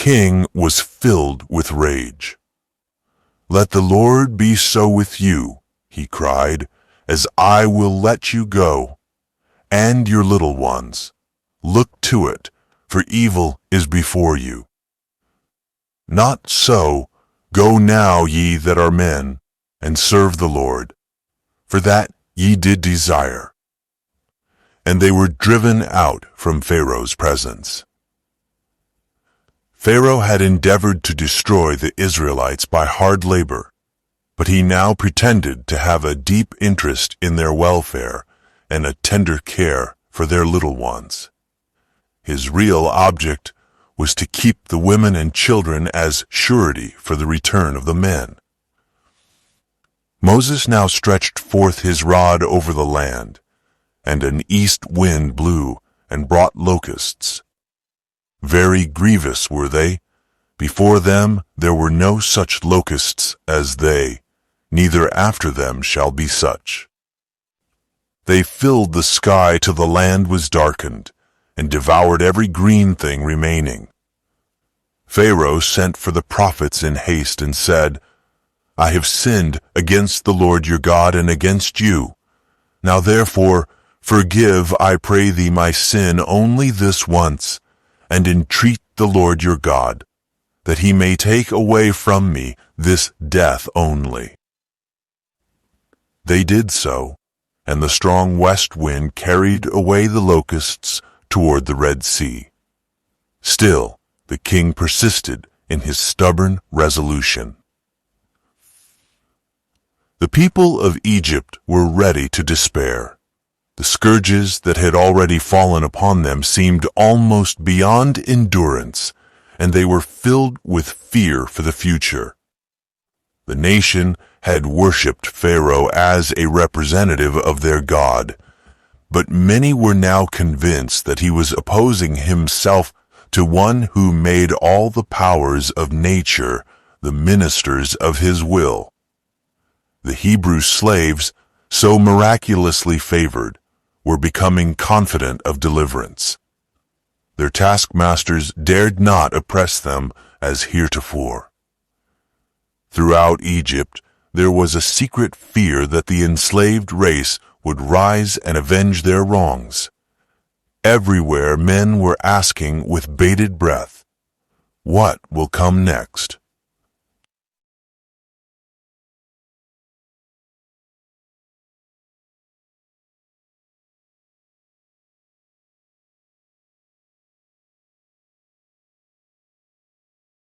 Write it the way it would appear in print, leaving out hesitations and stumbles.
king was filled with rage. "Let the Lord be so with you," he cried, "as I will let you go, and your little ones. Look to it, for evil is before you. Not so, go now ye that are men, and serve the Lord, for that ye did desire." And they were driven out from Pharaoh's presence. Pharaoh had endeavored to destroy the Israelites by hard labor, but he now pretended to have a deep interest in their welfare and a tender care for their little ones. His real object was to keep the women and children as surety for the return of the men. Moses now stretched forth his rod over the land, and an east wind blew and brought locusts. Very grievous were they. Before them there were no such locusts as they, neither after them shall be such. They filled the sky till the land was darkened, and devoured every green thing remaining. Pharaoh sent for the prophets in haste and said, "I have sinned against the Lord your God and against you. Now therefore forgive, I pray thee, my sin only this once, and entreat the Lord your God, that he may take away from me this death only." They did so, and the strong west wind carried away the locusts toward the Red Sea. Still, the king persisted in his stubborn resolution. The people of Egypt were ready to despair. The scourges that had already fallen upon them seemed almost beyond endurance, and they were filled with fear for the future. The nation had worshipped Pharaoh as a representative of their God, but many were now convinced that he was opposing himself to one who made all the powers of nature the ministers of his will. The Hebrew slaves, so miraculously favored, were becoming confident of deliverance. Their taskmasters dared not oppress them as heretofore. Throughout Egypt, there was a secret fear that the enslaved race would rise and avenge their wrongs. Everywhere men were asking with bated breath, "What will come next?"